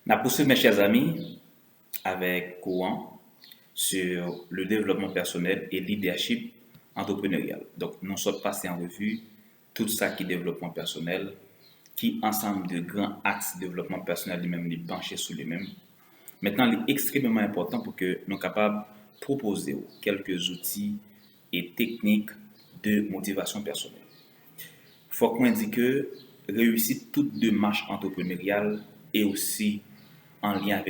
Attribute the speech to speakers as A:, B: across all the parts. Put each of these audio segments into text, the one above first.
A: On a poursuivi, mes chers amis, avec courant sur le développement personnel et leadership entrepreneurial. Donc, nous sommes passés en revue tout ça qui est développement personnel, qui ensemble de grands axes de développement personnel lui-même, les pencher sur lui-même. Maintenant, il est extrêmement important pour que nous soyons capables de proposer quelques outils et techniques de motivation personnelle. Il faut qu'on dise que réussir toute démarche entrepreneuriale et aussi en lien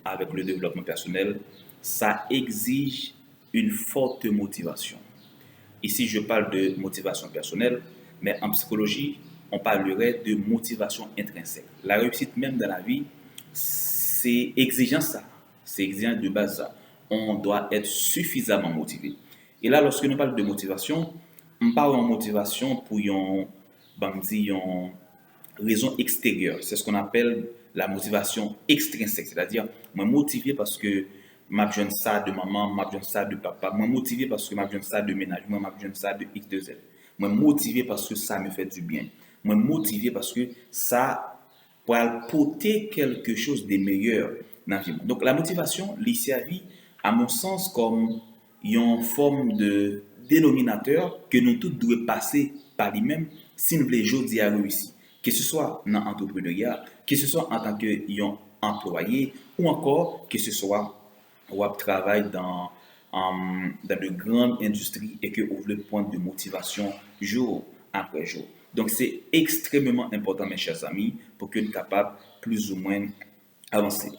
A: avec le développement personnel, ça exige une forte motivation. Ici, je parle de motivation personnelle, mais en psychologie, on parlerait de motivation intrinsèque. La réussite même dans la vie, c'est exigeant ça. C'est exigeant de base ça. On doit être suffisamment motivé. Et là, lorsque nous parlons de motivation, on parle en motivation pour une raison extérieure. C'est ce qu'on appelle la motivation extrinsèque. C'est-à-dire, moi motivé parce que m'a besoin ça de maman, m'a besoin ça de papa. Moi motivé parce que m'a besoin ça de ménage, moi m'a besoin ça de X, de Z. Moi motivé parce que ça me fait du bien. Moi motivé parce que ça pour apporter quelque chose de meilleur dans la vie. Donc la motivation, lui servit à mon sens comme une forme de dénominateur que nous tous devons passer par lui-même si nous voulons aujourd'hui réussir. Que ce soit dans l'entrepreneuriat, que ce soit en tant qu'employé ou encore que ce soit ou travaille dans de grandes industries et que vous le point de motivation jour après jour. Donc, c'est extrêmement important, mes chers amis, pour que nous soyons capables plus ou moins avancer.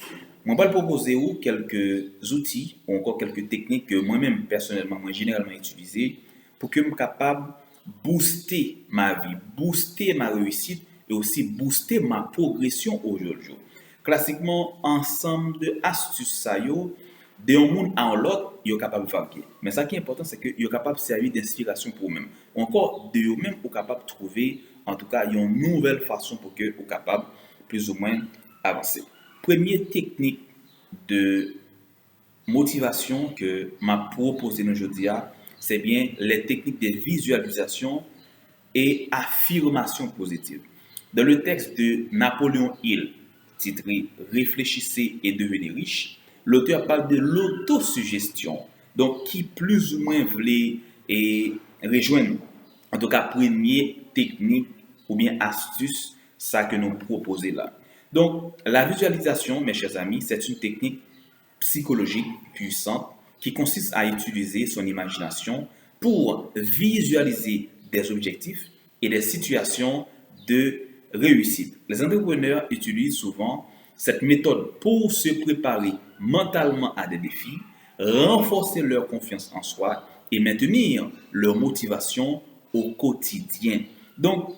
A: Moi, je vais proposer vous quelques outils ou encore quelques techniques que moi-même, personnellement, moi, généralement utilisées pour que je sois capable de booster ma vie, booster ma réussite et aussi booster ma progression au jour le jour. Classiquement, ensemble de astuces, ça de un monde à l'autre, ils sont capables de fabriquer. Mais ce qui est important, c'est qu'ils sont capables de servir d'inspiration pour eux-mêmes. Encore, de eux-mêmes, ils sont capables de trouver, en tout cas, une nouvelle façon pour qu'ils soient capables, plus ou moins, avancer. Première technique de motivation que m'a proposé aujourd'hui, c'est bien les techniques de visualisation et affirmation positive. Dans le texte de Napoléon Hill, titré Réfléchissez et devenez riche, l'auteur parle de l'autosuggestion, donc qui plus ou moins voulait et rejoindre, en tout cas, première technique ou bien astuce, ça que nous proposons là. Donc, la visualisation, mes chers amis, c'est une technique psychologique puissante qui consiste à utiliser son imagination pour visualiser des objectifs et des situations de réussite. Les entrepreneurs utilisent souvent cette méthode pour se préparer mentalement à des défis, renforcer leur confiance en soi et maintenir leur motivation au quotidien. Donc,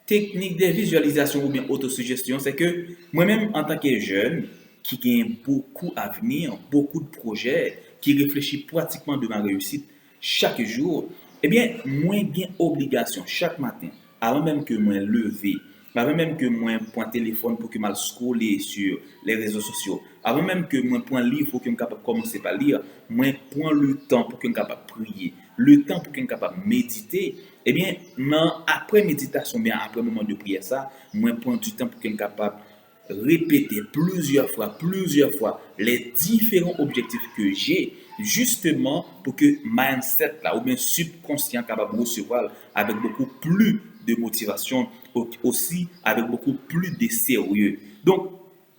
A: technique de visualisation ou bien autosuggestion, c'est que moi-même, en tant que jeune, qui gagne beaucoup à venir, beaucoup de projets, qui réfléchit pratiquement de ma réussite chaque jour, eh bien, moi, j'ai obligation chaque matin, avant même que moi lever, avant même que moi prenne téléphone pour que je scroller sur les réseaux sociaux, avant même que moi prenne livre pour que je capable commencer par lire, moi prends le temps pour que je capable prier, le temps pour que je capable méditer. Eh bien, après méditation, bien après moment de prière ça, moi prends du temps pour que je capable répéter plusieurs fois les différents objectifs que j'ai, justement pour que mindset là, ou bien subconscient capable de recevoir avec beaucoup plus de motivation, aussi avec beaucoup plus de sérieux. Donc,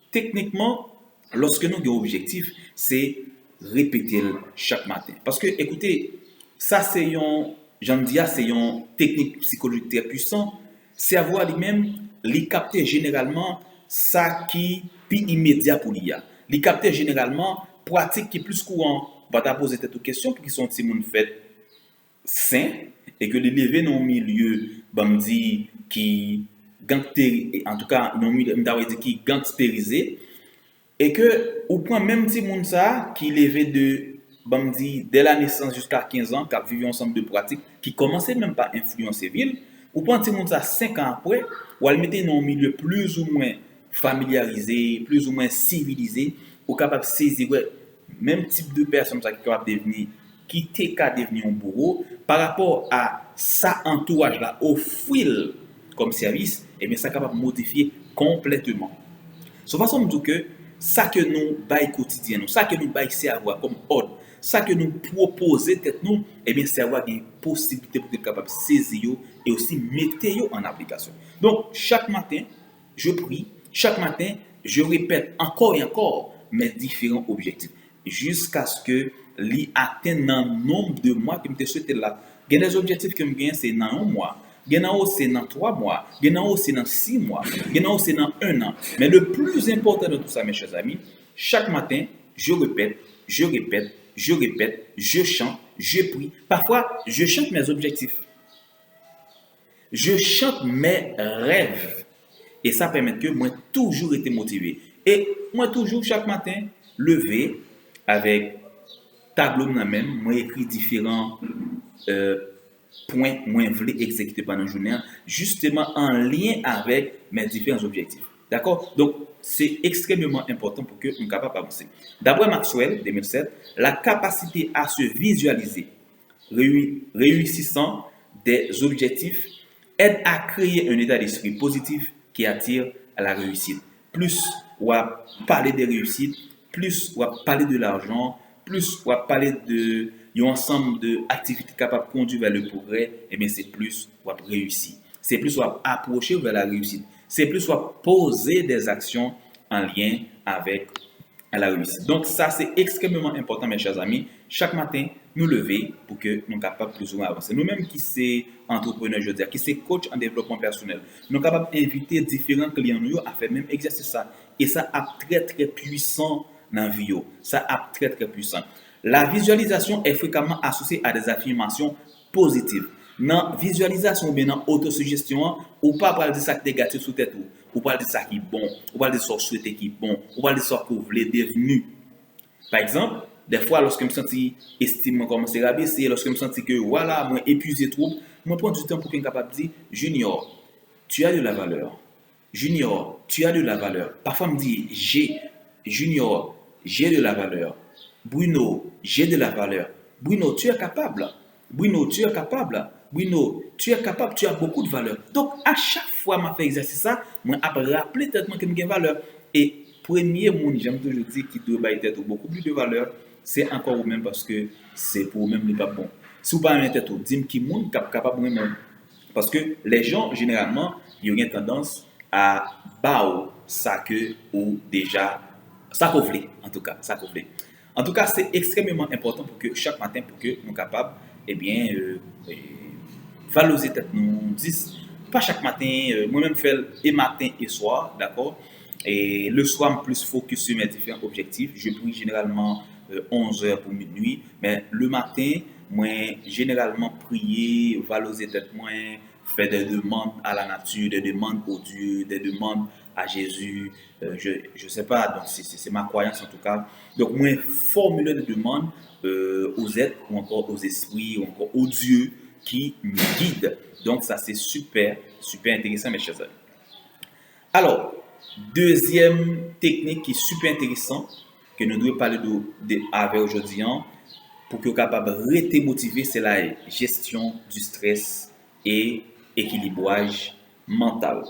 A: techniquement, lorsque nous avons un objectif, c'est répéter chaque matin. Parce que, écoutez, ça c'est c'est une technique psychologique très puissante. Cerveau lui-même, il capte généralement ça qui est immédiat pour l'IA. Il capte généralement pratique qui est plus courant. On va poser cette question pour qu'ils sont si moun fait sain et que les lever dans un milieu bandi qui gangsterisé, en tout cas dans un milieu qui gangsterisé et que au point même si moun ça qui levé de bandi dès la naissance jusqu'à 15 ans qui a vécu ensemble de pratiques qui commençait même pas influencer ville ou point si moun ça 5 ans après ou elle mettait dans un milieu plus ou moins familiarisé, plus ou moins civilisé, ou capable de saisir ouais, même type de personne qui est capable de devenir, qui est capable de devenir un bourreau, par rapport à sa entourage là, offrir comme service, et bien ça est capable de modifier complètement. Son façon de dire que ça que nous bail quotidien, ça que nous bail cerveau comme ordre, ça que nous proposons tête nous, eh bien cerveau a une possibilité pour être capable de saisir yo et aussi mettre yo en application. Donc chaque matin, je prie, chaque matin, je répète encore et encore mes différents objectifs jusqu'à ce que li atteigne un nombre de mois que je souhaite là. Il y a des objectifs que je gagne c'est dans un mois. Il y en a c'est dans 3 mois, il y en a c'est dans 6 mois, il y en a c'est dans 1 an. Mais le plus important de tout ça, mes chers amis, chaque matin, je répète, je répète, je répète, je chante, je prie. Parfois, je chante mes objectifs. Je chante mes rêves. Et ça permet que moi toujours été motivé. Et moi toujours chaque matin, lever avec tableau même, moi écrit différents points moi voulais exécuter pendant la journée, justement en lien avec mes différents objectifs. D'accord? Donc, c'est extrêmement important pour que nous soyons capables d'avancer. D'après Maxwell, 2007, la capacité à se visualiser réussissant des objectifs aide à créer un état d'esprit positif qui attire à la réussite. Plus on va parler des réussites, plus on va parler de l'argent, plus on va parler de un ensemble d'activités capables de conduire vers le progrès, et bien c'est plus on va réussir. C'est plus on va approcher vers la réussite. C'est plus on va poser des actions en lien avec la réussite. Donc ça c'est extrêmement important mes chers amis. Chaque matin, nous lever pour que nous soyons capables plus ou moins avancer. Nous-mêmes qui sommes entrepreneurs, je veux dire, qui sommes coach en développement personnel, nous sommes capables d'inviter différents clients nous à faire même exercice ça. Et ça a très très puissant dans la vie. Ça a très très puissant. La visualisation est fréquemment associée à des affirmations positives. Dans la visualisation ou bien dans l'autosuggestion, ou pas parler de ça qui est négatif sous tête ou pas de ça qui est bon, ou pas de ça qui souhaité qui est bon, ou pas de ça que vous voulez devenir. Par exemple, des fois, lorsque je me sens estime commence à rabaisser, lorsque je me sens que voilà, moi épuisé trop, moi prends du temps pour être capable de dire Junior, tu as de la valeur. Junior, tu as de la valeur. Parfois, on me dit Junior, j'ai de la valeur. Bruno, j'ai de la valeur. Bruno, tu es capable. Bruno, tu es capable. Bruno, tu es capable, tu as beaucoup de valeur. Donc, à chaque fois que je fais exercice ça, je me rappelle tellement que j'ai valeur. Et premier monde, j'aime toujours dire qui doit être beaucoup plus de valeur, c'est encore vous-même parce que c'est pour vous-même n'est pas bon. Si vous parlez de tête, dites qui monde capable vraiment. Parce que les gens, généralement, ils ont une tendance à baou ça que ou déjà, ça qu'on voulait, en tout cas, ça qu'on voulait. En tout cas, c'est extrêmement important pour que chaque matin, pour que nous soyons capables, eh bien, valoriser tête nous 10. Pas chaque matin, moi-même je fais et matin et soir, d'accord? Et le soir, je plus focus sur mes différents objectifs. Je prie généralement 11 heures pour minuit, mais le matin, moi, généralement prier, valoriser tête moi, faire des demandes à la nature, des demandes au Dieu, des demandes à Jésus, je ne sais pas, donc c'est ma croyance en tout cas. Donc, moi, formuler des demandes aux êtres ou encore aux esprits ou encore aux dieux qui me guident. Donc, ça, c'est super, super intéressant, mes chers amis. Alors, deuxième technique qui est super intéressante, que nous devons parler avec aujourd'hui, pour que vous soyez capable de rester motivé, c'est la gestion du stress et équilibrage mental.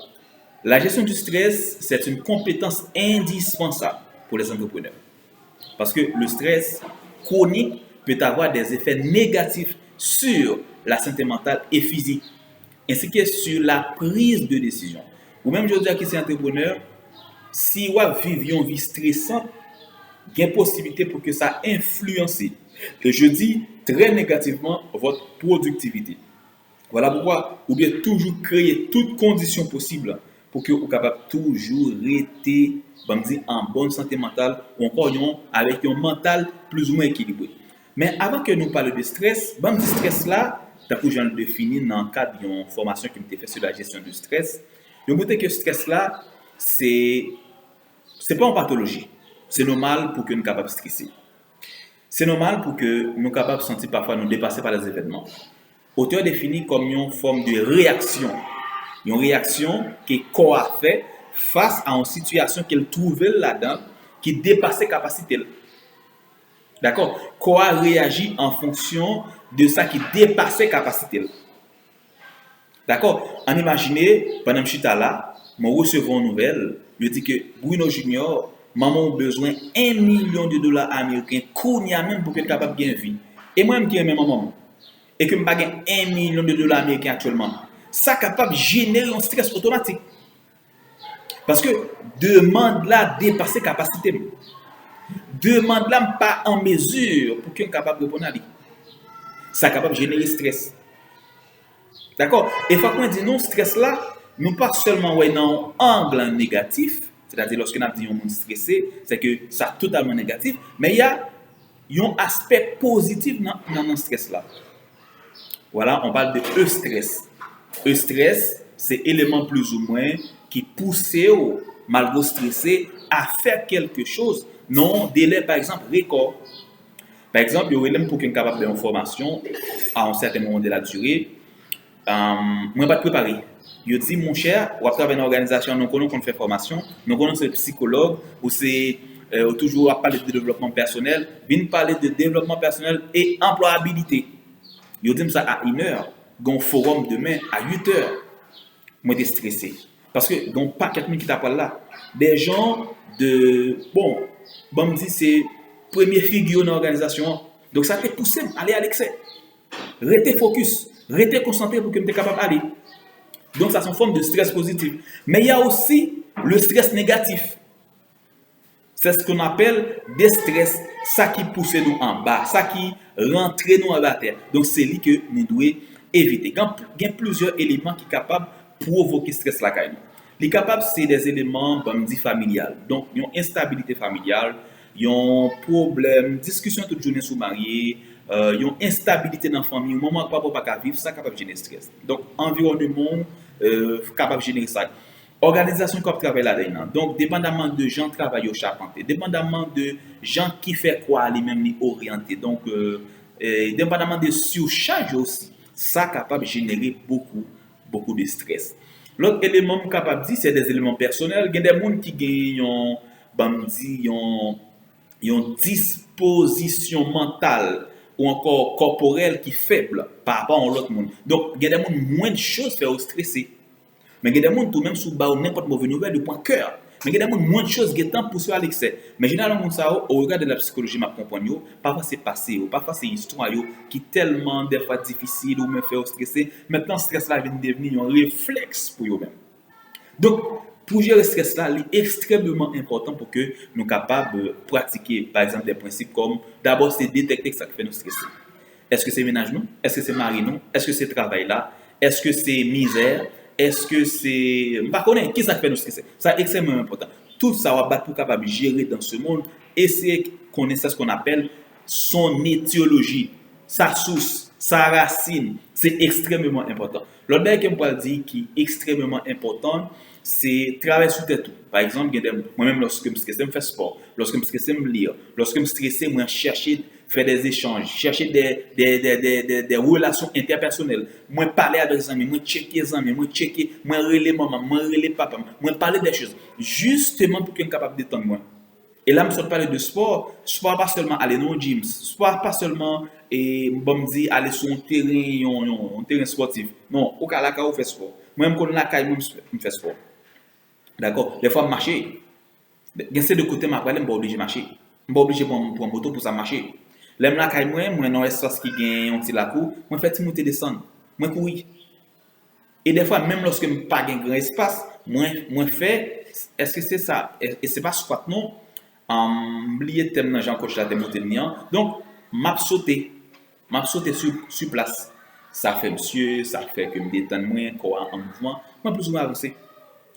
A: La gestion du stress, c'est une compétence indispensable pour les entrepreneurs. Parce que le stress chronique peut avoir des effets négatifs sur la santé mentale et physique, ainsi que sur la prise de décision. Ou même, je veux dire que c'est entrepreneur, si vous vivez une vie stressante, il y a une possibilité pour que ça influence, et je dis très négativement, votre productivité. Voilà pourquoi vous devez toujours créer toutes conditions possibles pour que vous soyez capable toujours rester en bonne santé mentale ou encore avec un mental plus ou moins équilibré. Mais avant que nous parlions de stress, le stress là, tel que je le définis dans le cadre d'une formation qui m'a été faite sur la gestion du stress, je montre que le stress là, c'est pas une pathologie. C'est normal pour que nous soyons capables de stresser. C'est normal pour que nous soyons capables de sentir parfois nous dépasser par les événements. Auteur défini comme une forme de réaction. Une réaction que le corps a fait face à une situation qu'elle trouvait là-dedans qui dépassait sa capacité. D'accord? Le corps a réagi en fonction de ça qui dépassait sa capacité. D'accord? On imagine, pendant que je suis là, moi recevons une nouvelle, je dis que Bruno Junior, maman a besoin $1 million américains, qu'on y a même pour qu'elle soit capable de gagner vie. Et moi, je aime maman. Et que je n'ai pas $1 million américains actuellement. Ça est capable de générer un stress automatique. Parce que demande là dépasser capacité. Demande là pas en mesure pour qu'on soit capable de répondre à lui. Ça est capable de générer stress. D'accord? Et il faut qu'on dise non, stress là, nous pas seulement ouais, dans un angle négatif, c'est-à-dire lorsque nous dit on est stressé, c'est que ça est totalement négatif, mais il y a un aspect positif dans le stress là. Voilà, on parle de E-stress. E-stress, c'est l'élément plus ou moins qui pousse au malgré stressé à faire quelque chose non délai par exemple record. Par exemple, il y aurait pour quelqu'un capable d'information à un certain moment de la durée. Moi, pas préparé. Je dis, mon cher, on va travailler dans une organisation, nous connaissons qu'on fait formation, nous connaissons c'est psychologue, ou c'est toujours à parler de développement personnel, viens parler de développement personnel et employabilité. Je dis ça à 1h, dans un forum demain à 8h. Moi, je suis stressé. Parce que, il n'y a pas quelqu'un qui t'appelle là. Des gens de. Bon, me dit c'est première figure dans l'organisation. Donc, ça t'a poussé à aller à l'excès. Restez focus, restez concentré pour que tu sois capable d'aller. Donc, ça, c'est une forme de stress positif. Mais il y a aussi le stress négatif. C'est ce qu'on appelle des stress, ça qui pousse nous en bas, ça qui rentre nous en bas terre. Donc, c'est lui que nous devons éviter. Il y a plusieurs éléments qui sont capables de provoquer stress là. Les capables, c'est des éléments, comme dit, familial. Donc, il y a une instabilité familiale, il y a un problème, discussion toute journée sous marié, il y a une instabilité dans la famille, au moment où papa pas vivre, ça capable de générer stress. Donc, environnement capable de générer ça. Organisation qui travaille là-dedans. Donc, dépendamment de gens qui travaillent au charpentier, dépendamment de gens qui font quoi, les mêmes orientés. Donc, dépendamment de surcharge aussi, ça est capable de générer beaucoup de stress. L'autre élément capable de dire, c'est des éléments personnels. Il y a des gens qui ont une disposition mentale ou encore corporelle qui est faible par rapport à l'autre monde. Donc, il y a des gens moins de choses à faire stresser. Mais il y a des gens tout même sous bas n'importe mauvaise nouvelle du point cœur. Mais il y a des gens moins de choses qui sont poussées à l'excès. Mais généralement, ça, au regard de la psychologie, ma compagne, parfois c'est passé, parfois c'est histoire qui est tellement des fois difficile ou me fait stresser. Maintenant, le stress là vient de devenir un réflexe pour eux-mêmes. Donc, pour gérer le stress là, il est extrêmement important pour que nous soyons capables de pratiquer, par exemple, des principes comme d'abord, c'est détecter ce qui fait nous stresser. Est-ce que c'est ménage non? Est-ce que c'est mari non? Est-ce que c'est travail là? Est-ce que c'est misère? Est-ce que c'est. Je ne sais pas qui ça fait nous stresser. Ça est extrêmement important. Tout ça, on va être capable de gérer dans ce monde. Essayer de connaître ce qu'on appelle son étiologie, sa source, sa racine. C'est extrêmement important. L'autre chose que je peux dire qui est extrêmement important, c'est travailler sur tout. Par exemple, moi-même, lorsque je me stresse, je fais sport. Lorsque je me stresse, je lis. Lorsque je me stresse, je cherche faire des échanges, chercher des relations interpersonnelles. Moi, parler avec des amis, moi, checker les amis, moi, checker, moi, relayer maman, moi, relayer papa, moi, parler des choses. Justement pour qu'on soit capable de détendre moi. Et là, je suis parler de sport. Sport, pas seulement aller dans le gym. Sport, pas seulement, aller sur un terrain sportif. Non, au cas là, on fait sport. Moi, je la caille, je fais sport. D'accord? Des fois, je marche. Il y a de côté, je ne suis pas obligé de marcher. Je ne suis pas obligé de prendre une moto pour ça marcher. L'aime la caille moi dans l'espace qui gagne un petit lacou, moi fais monter descendre, moi courir. Et des fois même lorsque me pas un grand espace, moi fait est-ce que c'est ça et c'est pas squat non. Oublier thème dans Jean coach là de monter nian. Donc m'a sauter sur place. Ça fait monsieur, ça fait que me détendre moins corps en mouvement, moi plus ou moins avancer.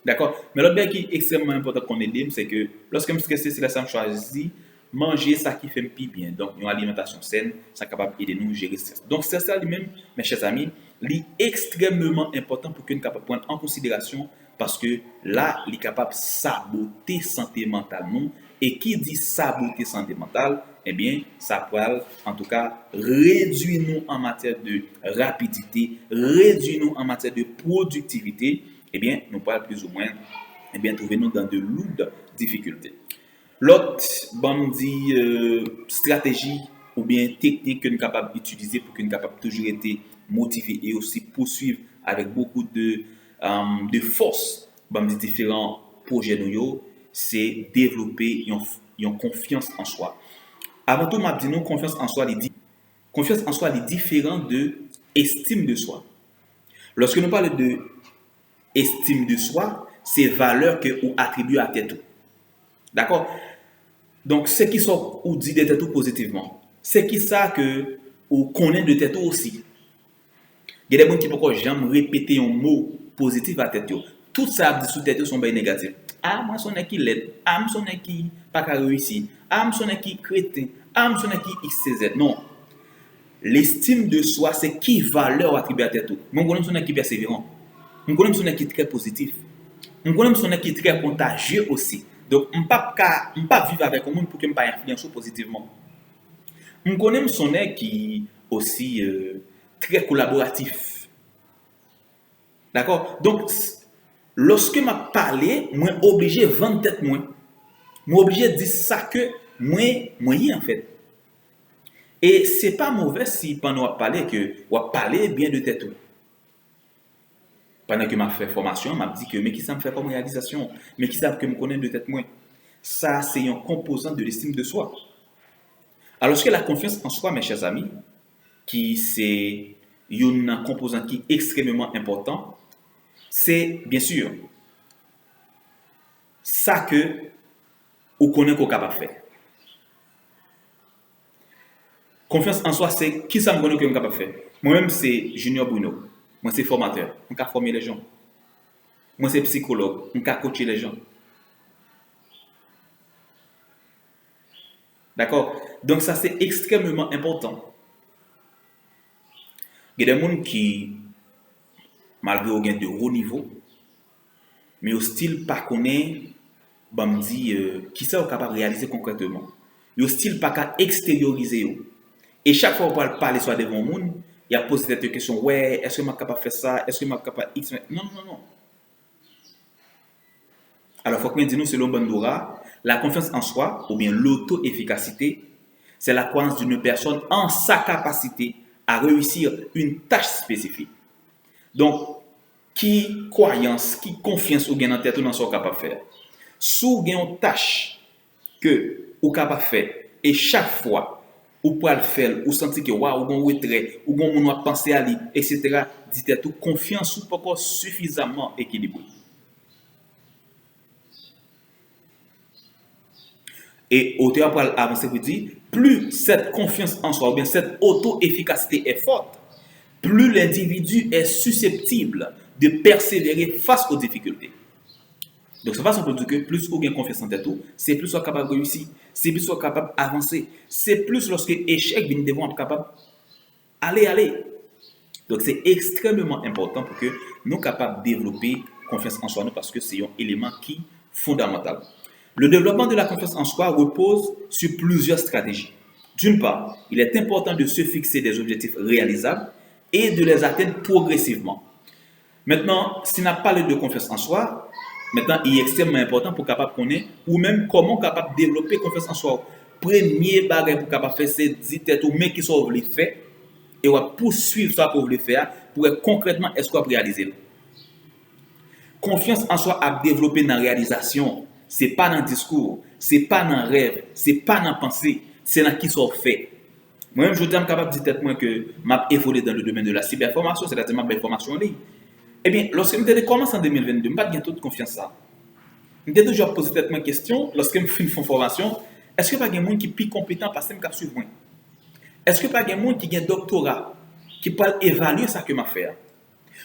A: D'accord? Mais l'autre qui est extrêmement important qu'on aide, c'est que lorsque je me stresse, c'est là que je choisis manger ça qui fait plus bien. Donc, une alimentation saine, ça est capable d'aider nous à gérer le stress. Donc, c'est ça lui-même, mes chers amis, est extrêmement important pour que nous puissions prendre en considération parce que là, il est capable de saboter la santé mentale. Non? Et qui dit saboter la santé mentale, eh bien, ça peut, en tout cas, réduire nous en matière de rapidité, réduire nous en matière de productivité, eh bien, nous pouvons plus ou moins trouver nous dans de lourdes difficultés. L'autre stratégie ou bien technique que nous sommes capables d'utiliser pour que nous soyons capables de toujours être motivés et aussi poursuivre avec beaucoup de force différents projets nous, c'est développer une confiance en soi. Avant tout, m'a dit nous confiance en soi, confiance en soi est différent de estime de soi. Lorsque nous parlons de estime de soi, c'est valeur que vous attribuez à tête. D'accord? Donc, ce qui sont ou dit de tête positivement, c'est qui ça que vous connaissez de tête aussi. Il y a des gens qui peuvent jamais répéter un mot positif à tête. Tout ça dit sous tête sont bien négatifs. Ah, moi, son qui l'aide. Ah, moi, son qui pas réussi. Ah, moi, son qui crétin. Ah, moi, son qui XCZ. Non. L'estime de soi, c'est qui valeur attribuée à tête. Moi, je connais son qui persévérant. Je connais son qui très positif. Je connais son qui très contagieux aussi. Donc, je ne peux pas vivre avec un monde pour que je ne pas influencer positivement. Je connais son qui aussi très collaboratif. D'accord? Donc, lorsque je parle, je suis obligé de vendre tête moi. Je suis obligé de dire ça que moi en fait. Et ce n'est pas mauvais si pendant que je parle, que je parle bien de tête. Pendant que je fais formation, je me dis que mais qui ça me fait comme réalisation, mais qui ça que me connaît de tête moi. Ça, c'est un composant de l'estime de soi. Alors que la confiance en soi, mes chers amis, qui c'est un composant qui est extrêmement important, c'est bien sûr ça que vous connaissez qu'on est capable de faire. Confiance en soi, c'est qui ça me connaît qu'on est capable de faire. Moi-même, c'est Junior Bruno. Moi, c'est formateur. On peut former les gens. Moi, c'est psychologue. On peut coacher les gens. D'accord? Donc, ça, c'est extrêmement important. Il y a des gens qui, malgré au gain de haut niveau, mais au style pas connaît, me dit qui ça est capable de réaliser concrètement. Au style pas qu'à extérioriser. Et chaque fois qu'on parle soit devant le monde, il y a posé cette question, ouais, est-ce que je suis capable de faire ça? Est-ce que je suis capable de X? Non. Alors, il faut que nous disions, selon Bandura, la confiance en soi, ou bien l'auto-efficacité, c'est la croyance d'une personne en sa capacité à réussir une tâche spécifique. Donc, qui croyance, qui confiance ou bien en tête ou dans ce capable de faire. Si vous avez une tâche que vous capable de faire, et chaque fois, ou pour le faire, ou sentir que waouh, ou un retrait, ou on a pensé à lui, etc. Dites tout confiance ou pas encore suffisamment équilibré. Et auteur pour avancer vous dire, plus cette confiance en soi, ou bien cette auto-efficacité est forte, plus l'individu est susceptible de persévérer face aux difficultés. Donc, c'est pas simplement dire que plus vous avez confiance en tête, c'est plus vous êtes capable de réussir, c'est plus vous êtes capable d'avancer, c'est plus lorsque l'échec vient devant être capable d'aller. Donc, c'est extrêmement important pour que nous soyons capables de développer confiance en soi parce que c'est un élément qui est fondamental. Le développement de la confiance en soi repose sur plusieurs stratégies. D'une part, il est important de se fixer des objectifs réalisables et de les atteindre progressivement. Maintenant, si on a parlé de confiance en soi, maintenant, il est extrêmement important pour capable connaître ou même comment capable développer confiance en soi. Premier bagage pour capable faire, c'est dire tout mais qui sont voulu faire et on va poursuivre ça pour le faire pour être concrètement est-ce qu'on va réaliser. Confiance en soi à développer dans la réalisation, c'est pas dans le discours, c'est pas dans le rêve, c'est pas dans la pensée, c'est dans qui sont fait. Moi-même, je suis capable de dire que m'a évolué dans le domaine de la cyberformation, c'est-à-dire ma formation en ligne. Eh bien, lorsque je commence en 2022, je n'ai pas toute confiance en ça. Je me toujours posé cette question, lorsque je fais une formation, est-ce que pas il y a des gens qui sont plus compétents parce que je suis suivre? Est-ce que pas il y a des gens qui ont un doctorat, qui peuvent évaluer ce que je fais?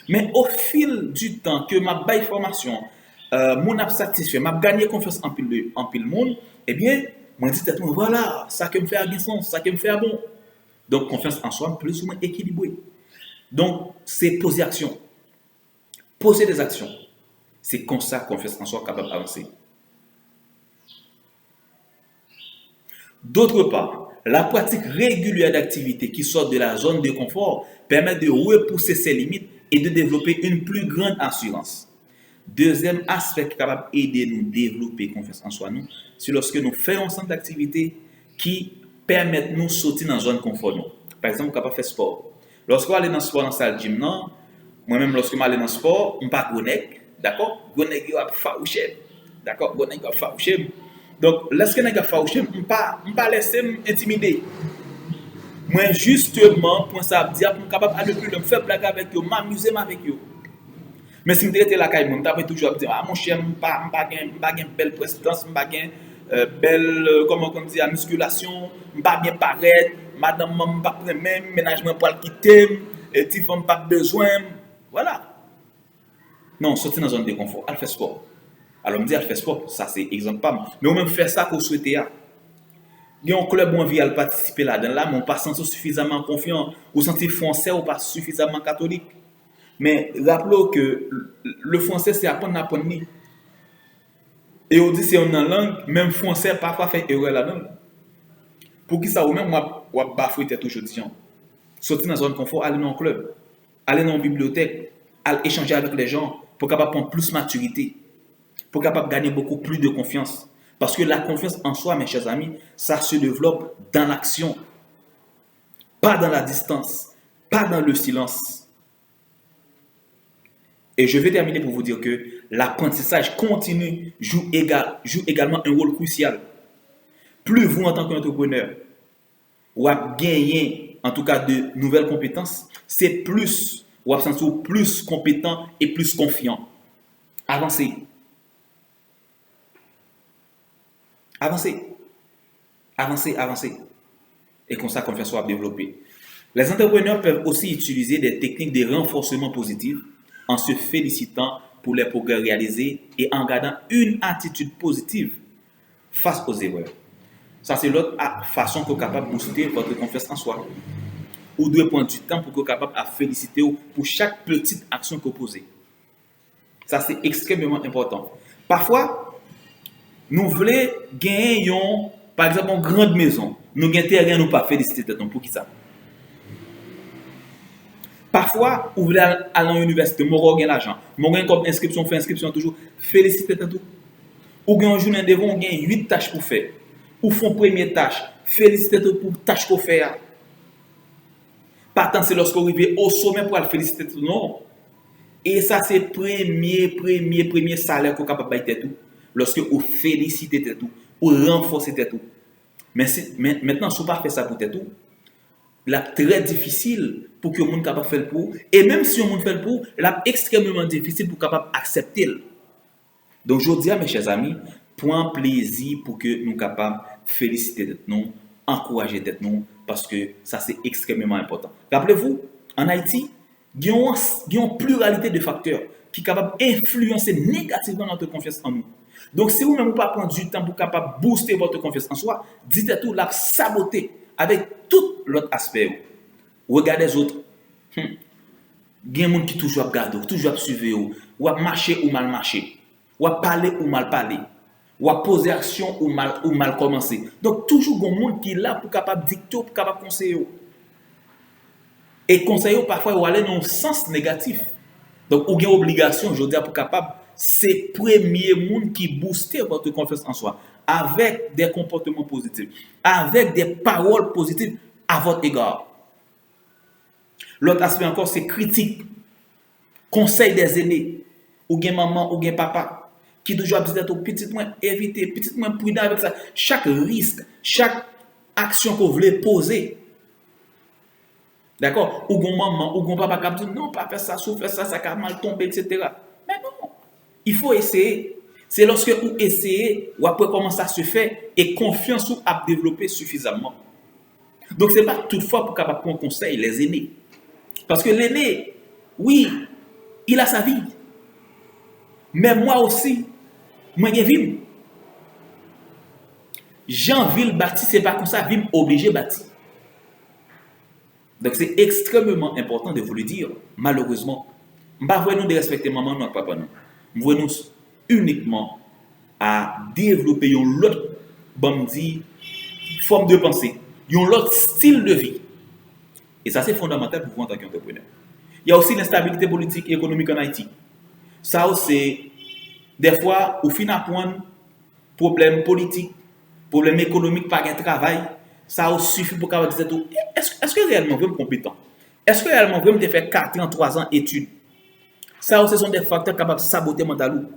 A: Mais au fil du temps que ma baille formation, mon a satisfait, m'a gagné confiance en pile monde, eh bien, moi je dis voilà, ça que me fait bien sens, ça que me fait bon. Donc confiance en soi plus ou moins équilibrée. Donc c'est poser action. Poser des actions. C'est comme ça confiance en soi capable d'avancer. D'autre part, la pratique régulière d'activités qui sortent de la zone de confort permet de repousser ses limites et de développer une plus grande assurance. Deuxième aspect qui est capable d'aider nous à développer confiance en soi, c'est lorsque nous faisons ensemble d'activités qui permettent de nous sortir dans la zone de confort. Par exemple, on est capable de faire sport. Lorsqu'on va aller dans le sport dans la salle de gym, moi-même, lorsque je vais aller dans le sport, je ne suis pas connecté. D'accord? Gon nèg yo a faouché. D'accord? Gon nèg yo a faouché. Donc, lorsque nèg a faouché, m'pa laisser m'intimider. Moi justement pour ça dire pour capable aller plus loin, faire blague avec eux, m'amuser avec eux. Mais si je suis là, je t'avais toujours dit, ah mon cher, je n'ai pas une belle prestance, je n'ai pas une belle, comment on dit, musculation, je n'ai pas bien paraître, madame, je n'ai pas même, ménagement pour le quitter, et tu n'as pas besoin. Voilà. Non, sortir dans une zone de confort, elle fait sport. Alors, je me dis, elle fait sport, ça c'est exemple pas. Mais on même faire ça qu'on souhaite. Il y a un club où on vient participer là-dedans, là, mais on pas senti suffisamment confiant, ou senti français, ou pas suffisamment catholique. Mais rappelons que le français, c'est apprendre. Et on dit c'est une langue, même français, parfois fait erreur là-dedans. Pour qui ça, ou même, moi, bafouer tête aujourd'hui. Sortir dans une zone de confort, aller dans un club, aller dans une bibliothèque, aller échanger avec les gens, pour capable prendre plus de maturité, pour capable gagner beaucoup plus de confiance. Parce que la confiance en soi, mes chers amis, ça se développe dans l'action, pas dans la distance, pas dans le silence. Et je vais terminer pour vous dire que l'apprentissage continu joue également un rôle crucial. Plus vous, en tant qu'entrepreneur, vous gagnez en tout cas de nouvelles compétences, c'est plus, vous vous sentez plus compétent et plus confiant. Avancez. Avancez. Avancez, avancez. Et comme ça, confiance soit développée. Les entrepreneurs peuvent aussi utiliser des techniques de renforcement positif en se félicitant pour les progrès réalisés et en gardant une attitude positive face aux erreurs. Ça, c'est l'autre façon que vous êtes capable de booster votre confiance en soi. Vous devez prendre du temps pour que vous soyez capable de féliciter pour chaque petite action que vous posez. Ça, c'est extrêmement important. Parfois, nous voulons gagner, par exemple, une grande maison. Nous gagnons terrain, nous pas féliciter pour qui ça? Parfois, vous voulez aller à l'université, vous avez l'argent. Vous avez comme inscription, fait inscription toujours. Félicitez tout. Ou avez une journée devant, vous avez 8 tâches pour faire. Ou font première tâche. Félicitez tout pour tâche qu'on fait. Pas tant c'est lorsque vous arrivez au sommet pour aller féliciter tout. Non. Et ça, c'est premier salaire que vous êtes capable de tout. Lorsque vous félicitez tout. Ou renforcez tout. Mais maintenant, si vous ne faites pas ça pour tout, c'est très difficile pour que le monde soit capable de faire le pour. Et même si on fait le pour, c'est extrêmement difficile pour capable accepter. Donc, je dis à mes chers amis, prends plaisir pour que nous soyons capables de féliciter nous, encourager nous, parce que ça, c'est extrêmement important. Rappelez-vous, en Haïti, il y a une pluralité de facteurs qui sont capables d'influencer négativement notre confiance en nous. Donc, si vous-même ne pouvez pas prendre du temps pour capable booster votre confiance en soi, dites tout, la saboter avec tout l'autre aspect. Regardez les autres. Il y a des gens qui toujours regardent, toujours suivent, ou à marcher ou mal marcher, ou à parler ou mal parler, ou à poser action ou mal commencer. Donc, toujours des gens qui sont là pour capable dicter, pour capable conseiller. Et conseiller, parfois, ils aller dans un sens négatif. Donc, vous avez une obligation, je veux dire, pour capable, c'est le premier monde qui booste votre confiance en soi, avec des comportements positifs, avec des paroles positives à votre égard. L'autre aspect encore, c'est critique. Conseil des aînés, ou bien maman, ou bien papa, qui toujours dit au petit moins éviter, petit moins prudent avec ça. Chaque risque, chaque action que vous voulez poser, d'accord? Ou bien maman, ou bien papa qui dit non, pas faire ça, ça va mal tomber, etc. Mais non, il faut essayer. C'est lorsque vous essayez, ou après comment ça se fait, et confiance ou à développer suffisamment. Donc, ce n'est pas toutefois pour capable prendre conseil les aînés. Parce que l'aîné, oui, il a sa vie. Mais moi aussi, moi j'ai vie. Jean ville bâti, ce n'est pas comme ça, ville obligé bâti. Donc, c'est extrêmement important de vous le dire, malheureusement. Je ne veux pas nous de respecter maman, non, papa, non. Je veux nous uniquement à développer une autre forme de pensée, un autre style de vie. Et ça, c'est fondamental pour vous en tant qu'entrepreneur. Il y a aussi l'instabilité politique et économique en Haïti. Ça, c'est des fois, au fin d'apprendre, problème politique, problème économique, pas de travail, ça suffit pour qu'on dise tout. Est-ce que réellement vous êtes compétent? Est-ce que réellement vous avez fait 4 ans, 3 ans d'études? Ça, ce sont des facteurs capables de saboter mental.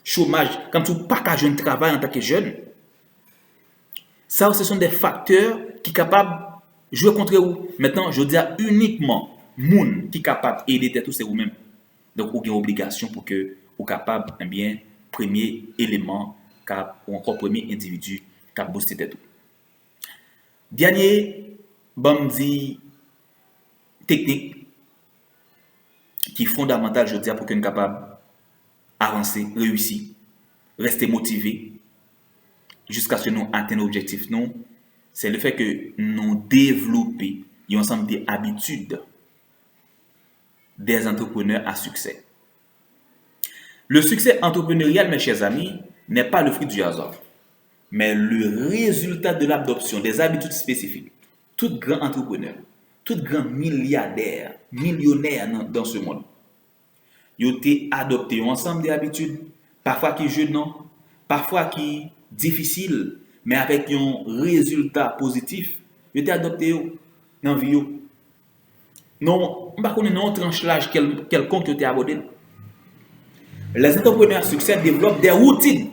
A: Chômage, quand tu n'as pas qu'à jeune travail en tant que jeune, ça, ce sont des facteurs qui sont capables de jouer contre vous. Maintenant, je dis uniquement, moun qui est capable d'aider tout, c'est vous-même. Donc, vous avez une obligation pour que vous soyez capable, eh bien, premier élément, ou encore premier individu, qui a boosté tout. Dernier, bon, dit technique qui est fondamentale, je dis, pour que nous soyons capables d'avancer, réussir, rester motivé jusqu'à ce que nous atteignions l'objectif. C'est le fait que nous développions un ensemble d'habitudes des entrepreneurs à succès. Le succès entrepreneurial, mes chers amis, n'est pas le fruit du hasard, mais le résultat de l'adoption des habitudes spécifiques. Tout grand entrepreneur, tout grand milliardaire, millionnaire dans ce monde, ils ont adopté un ensemble d'habitudes, parfois qui gênant, parfois qui difficile, mais avec un résultat positif. Ils ont adopté dans la vie. Non, je ne sais pas non tranche l'âge quelconque qui a abordé. Les entrepreneurs à succès développent des routines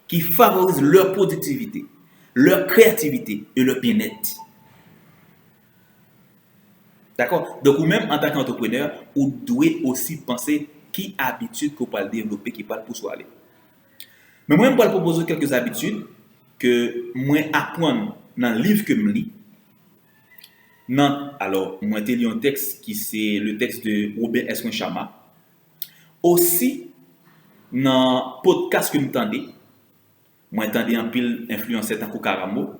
A: qui favorisent leur productivité, leur créativité et leur bien-être. D'accord? Donc, vous-même, en tant qu'entrepreneur, vous devez aussi penser qui habitude que vous pouvez développer, qui peut pour aller. Mais moi, je vais proposer quelques habitudes que moi apprendre dans le livre que je lis. Alors, moi, j'ai lu un texte qui c'est le texte de Robert S. Sharma. Aussi, dans le podcast que vous entendez, moi, j'entendais un pile influencé tant que Karamo.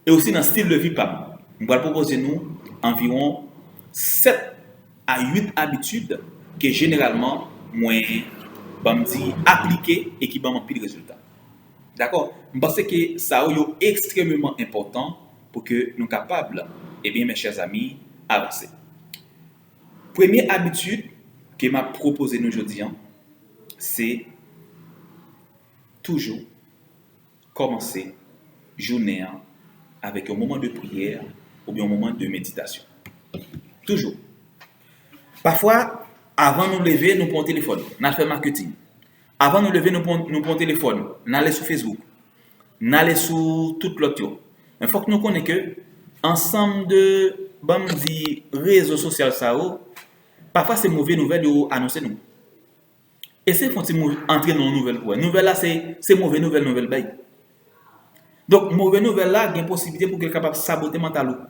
A: Et aussi dans le style de vie, je vais proposer nous environ 7 à 8 habitudes que généralement, moi, je dis appliquer et qui ont un pile de résultats. D'accord? Je pense que ça est extrêmement important pour que nous soyons capables, eh bien, mes chers amis, avancer. Première habitude que m'a proposé nous aujourd'hui, c'est toujours commencer journée avec un moment de prière ou bien un moment de méditation. Toujours. Parfois, avant de nous lever, nous prenons le téléphone, nous faisons marketing. Avant de nous lever, nous prenons le téléphone, nous allons sur Facebook, nous allons sur toute l'autre. Il faut que nous connaissions que ensemble de réseaux sociaux, parfois c'est mauvais nouvelle de annoncer nous. Et c'est quand entrer dans une nouvelle quoi. Nouvelle là c'est mauvaise nouvelle. Donc mauvaise nouvelle là, il y a une possibilité pour qu'elle soit capable de saboter mental.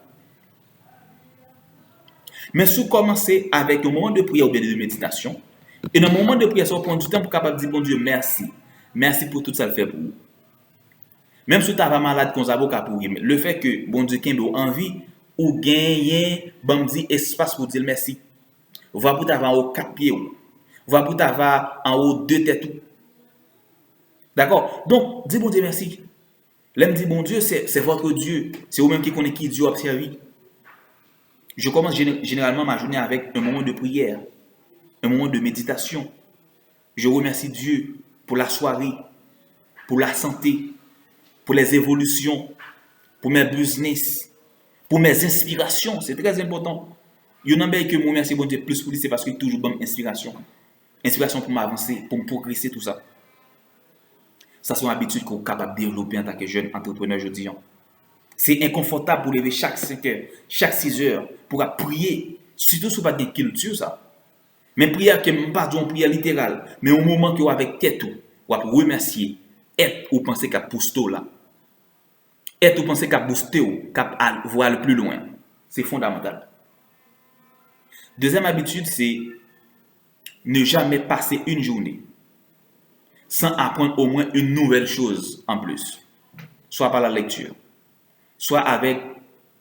A: Mais si vous commencez avec un moment de prière ou bien de méditation, et dans un moment de prière, ça va prendre du temps pour capable dire bon Dieu merci. Merci pour tout ça le fait pour vous. Même si tu n'es pas malade comme ça, le fait que bon Dieu ait envie ou gagner espace pour dire merci. Va pour t'avoir en haut 4 pieds. Va pour t'avoir en haut 2 têtes. D'accord? Donc, dis bon Dieu merci. L'aime dit bon Dieu, c'est votre Dieu. C'est vous-même qui connaissez qui Dieu a servi. Je commence généralement ma journée avec un moment de prière, un moment de méditation. Je remercie Dieu pour la soirée, pour la santé, pour les évolutions, pour mes business, pour mes inspirations. C'est très important. Il y en a que je remercie bon Dieu plus pour lui, c'est parce qu'il y a toujours bonne inspiration. Inspiration pour m'avancer, pour me progresser, tout ça. Ça, c'est une habitude qu'on est capable de développer en tant que jeune entrepreneur aujourd'hui. C'est inconfortable pour lever chaque 5 heures, chaque 6 heures, pour prier. Surtout si vous n'avez pas de culture, ça. Mais prière qui n'est pas une prière littérale, mais au moment que vous avez tête, vous avez remercier, être ou penser qu'à pousser là. Être ou penser qu'à booster, qu'à voir le plus loin. C'est fondamental. Deuxième habitude, c'est ne jamais passer une journée sans apprendre au moins une nouvelle chose en plus. Soit par la lecture, soit avec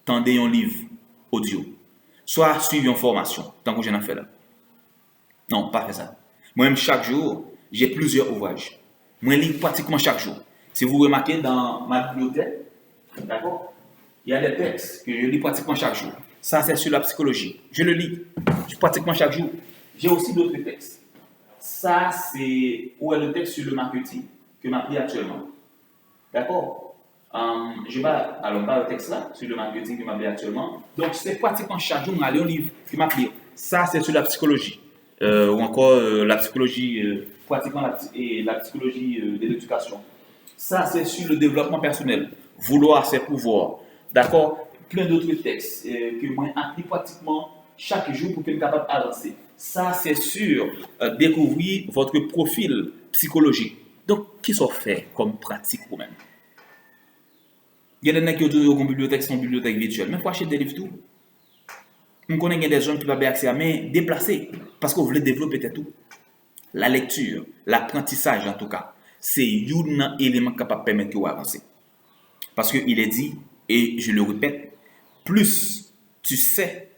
A: tendre un livre audio, soit suivre une formation, tant que j'en ai fait là. Non, pas faire ça. Moi-même, chaque jour, j'ai plusieurs ouvrages. Moi, je lis pratiquement chaque jour. Si vous remarquez dans ma bibliothèque, d'accord, il y a des textes que je lis pratiquement chaque jour. Ça, c'est sur la psychologie. Je le lis pratiquement chaque jour. J'ai aussi d'autres textes. Ça, c'est où est le texte sur le marketing que m'a pris actuellement. D'accord? Je vais alors pas le texte là sur le marketing que m'a pris actuellement. Donc, c'est pratiquement chaque jour, on a un livre qui m'a pris. Ça, c'est sur la psychologie. Ou encore la psychologie, pratiquement la psychologie de l'éducation. Ça, c'est sur le développement personnel. Vouloir, c'est pouvoir. D'accord? Plein d'autres textes que moi applique pratiquement chaque jour pour être capable d'avancer. Ça, c'est sur découvrir votre profil psychologique. Donc, qu'est-ce qu'on fait comme pratique pour même? Il y a des gens qui ont toujours une bibliothèque, son bibliothèque virtuelle. Mais il faut acheter des livres tout. On connaît des gens qui n'ont pas accès à mais déplacer parce qu'on voulait développer tout. La lecture, l'apprentissage en tout cas, c'est un élément capable de permettre de avancer. Parce qu'il est dit, et je le répète, plus tu sais,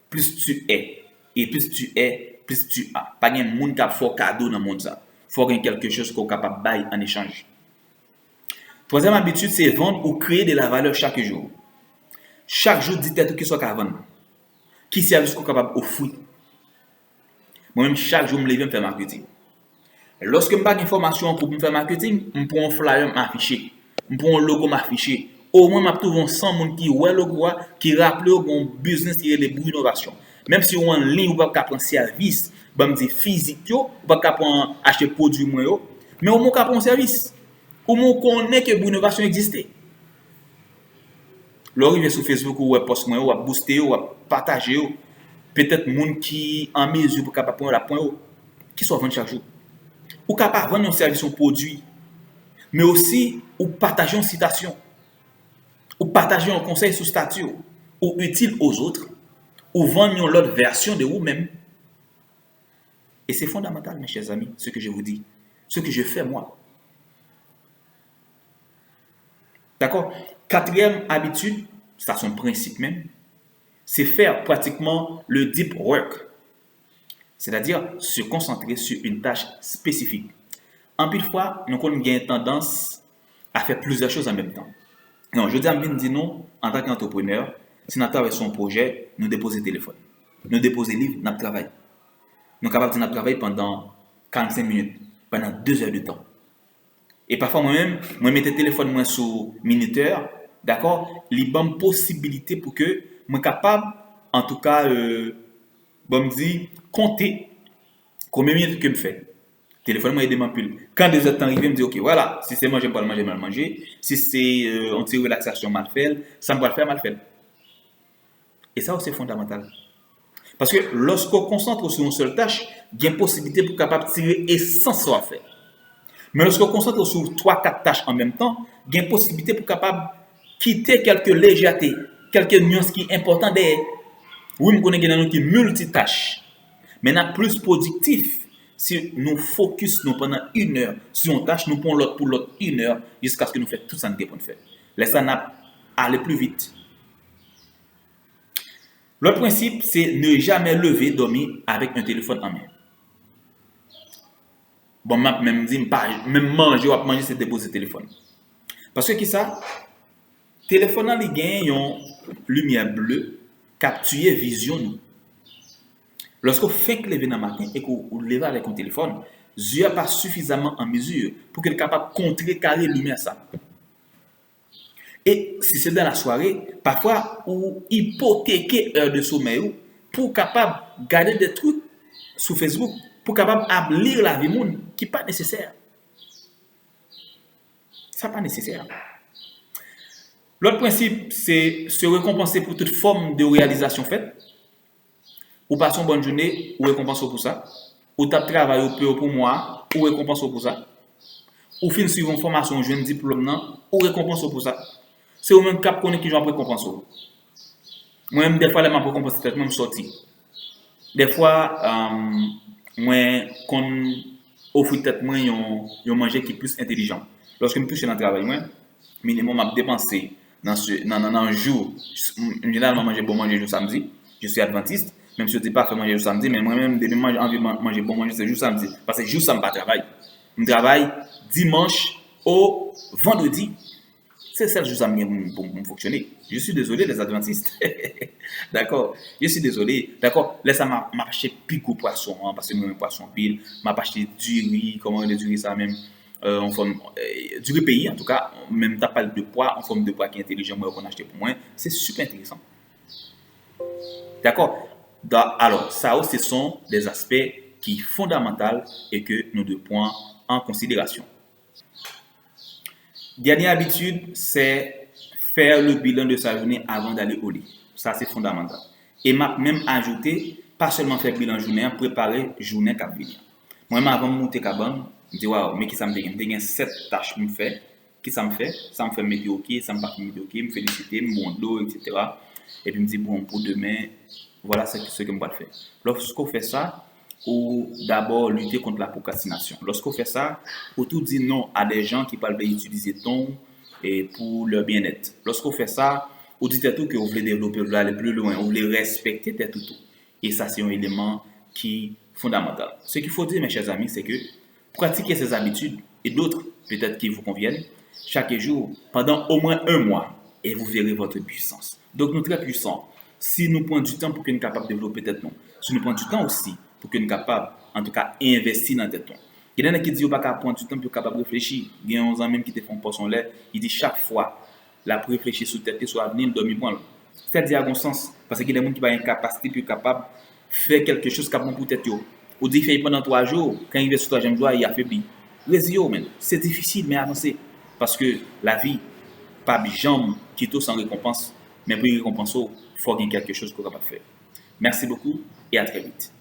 A: plus tu es. Et plus tu es, plus tu as. Pas de monde qui a fait cadeau dans le monde. Il faut qu'il y ait quelque chose qu'on est capable de bailler en échange. Troisième habitude, c'est vendre ou créer de la valeur chaque jour. Chaque jour, dites-vous qui soit capable de vendre. Qui service qu'on est capable d'offrir. Moi-même, chaque jour, je me lève et faire marketing. Lorsque je n'ai pas d'informations pour me faire marketing, je prends un flyer m'afficher. Je prends un logo m'afficher. Au moins, je trouve 100 personnes qui voient le logo, qui rappellent mon business qui est les bouts d'innovation. Même si on est en ligne, on ne peut pas prendre service, on dit physique, on ne peut pas acheter produit, mais on peut prendre service. Au moins, on connaît que l'innovation existe. Lorsque sur Facebook, ou post moi, ou booster, ou partager, peut-être les gens qui en mesure pour capable prendre la point, qui soit vendre chaque jour. Ou capable vendre un service, un produit, mais aussi ou partager une citation, ou partager un conseil sur statut, ou utile aux autres, ou vendre l'autre version de vous-même. Et c'est fondamental, mes chers amis, ce que je vous dis, ce que je fais moi. D'accord? Quatrième habitude, c'est son principe même, c'est faire pratiquement le deep work. C'est-à-dire se concentrer sur une tâche spécifique. En pile fois, nous avons une tendance à faire plusieurs choses en même temps. Non, je dis à non, en tant qu'entrepreneur, si nous travaillons sur un projet, nous déposons le téléphone. Nous déposons le livre, nous travaillons. Nous sommes capables de travailler pendant 45 minutes, pendant 2 heures de temps. Et parfois, moi-même, je mets le téléphone sur minuteur, d'accord? Il y a une possibilité pour que je sois capable, en tout cas, compter combien de minutes que je fais. Le téléphone m'a aidé à m'appeler. Quand des heures arrivent, je me dis, ok, voilà, si c'est manger, pas le manger, mal manger. Si c'est un petit relaxation, mal fait, ça me va le faire, mal fait. Et ça, c'est fondamental. Parce que lorsqu'on concentre sur une seule tâche, il y a une possibilité pour capable de tirer essence à faire. Mais lorsqu'on concentre sur 3-4 tâches en même temps, il y a une possibilité pour capable de quitter quelques légèretés, quelques nuances qui sont importantes derrière. Oui, je connais des gens qui multitâches. Mais nous sommes plus productifs si nous focus pendant 1 heure sur une tâche, nous prenons l'autre pour l'autre 1 heure jusqu'à ce que nous fassions tout ça que nous devons faire. Laissez nous aller plus vite. L'autre principe, c'est ne jamais lever, dormir avec un téléphone en main. Bon, même dit, même manger ou manger, c'est déposer le téléphone. Parce que qui ça? Le téléphone, il gagne une lumière bleue, capture vision nous. Lorsqu'on fait lever dans le matin et qu'on lève avec un téléphone, les yeux n'est pas suffisamment en mesure pour qu'il soit capable de contrecarrer la lumière. Ça. Et si c'est dans la soirée, parfois, on hypothéquer heure de sommeil pour capable de garder des trucs sur Facebook, pour capable de lire la vie monde qui n'est pas nécessaire. Ça n'est pas nécessaire. L'autre principe, c'est se récompenser pour toute forme de réalisation faite. Ou passe une bonne journée, ou récompense pour ça. Ou tu travail pour moi, ou récompense pour ça. Ou fin suivre une formation, je un diplôme, ou récompense pour ça. C'est au même cap qu'on est qui j'en récompense. Moi-même, des fois, je me récompense peut-être même sorti. Des fois, moi, qu'on offre peut-être moi un manger qui est plus intelligent. Lorsque je me touche dans le travail, moi, minimum, je dépenser dans un jour. Généralement, manger bon manger le samedi. Je suis adventiste. Même si je ne dis pas faire manger le samedi, mais moi-même, depuis que j'ai envie de manger bon manger, c'est juste samedi. Parce que juste ça, je ne travaille pas. Je travaille dimanche au vendredi. C'est ça le jour samedi pour fonctionner. Je suis désolé, les adventistes. D'accord? Je suis désolé. D'accord? Là, ça m'a acheté plus gros poisson, hein, parce que moi, poisson pile. M'a acheté du riz, comment on dit du riz ça même? En forme du riz pays, en tout cas. Même t'as pas de poids, en forme de poids qui est intelligent, moi, qu'on a acheté pour moi. C'est super intéressant. D'accord? Alors, ça aussi, ce sont des aspects qui sont fondamentaux et que nous devons prendre en considération. Dernière habitude, c'est faire le bilan de sa journée avant d'aller au lit. Ça, c'est fondamental. Et m'a même ajouté, pas seulement faire bilan journée, préparer journée qui venir. Moi, avant de monter cabane, je dis, waouh, mais qui ça me fait? Je 7 tâches que je fais. Qui ça me fait? Ça me fait mettre OK, ça me fait mettre OK, me féliciter, me bon dos, etc. Et puis, je me dis, bon, pour demain, voilà ce que je vais faire. Lorsqu'on fait ça, ou d'abord lutter contre la procrastination. Lorsqu'on fait ça, on tout dit non à des gens qui parlent d'utiliser ton et pour leur bien-être. Lorsqu'on fait ça, on dit tout que vous voulez développer, vous voulez aller plus loin, vous voulez respecter tout. Et ça, c'est un élément qui est fondamental. Ce qu'il faut dire, mes chers amis, c'est que pratiquez ces habitudes et d'autres, peut-être qui vous conviennent, chaque jour, pendant au moins un mois, et vous verrez votre puissance. Donc, nous sommes très puissants. Si nous prenons du temps pour que nous soyons capables de développer tête, non. Si nous prenons du temps aussi pour que nous soyons capables, en tout cas, d'investir dans tête. Il y en a qui disent qu'on ne peut pas prendre du temps pour capable de réfléchir. Il y a 11 ans même qui te font pas son lait. Il dit chaque fois, la pour réfléchir sur tête, sur l'avenir, dormir moins. C'est-à-dire à bon sens. Parce qu'il y a des gens qui ont une capacité plus capable de faire quelque chose qui est bon pour tête. Ou dit fait pendant 3 jours, quand il est sur 3e jour, il affaibli. C'est difficile, mais avancer. Parce que la vie, pas jambe qui tout sans récompense, mais pour récompenser, il faut qu'il y ait quelque chose qu'on va faire. Merci beaucoup et à très vite.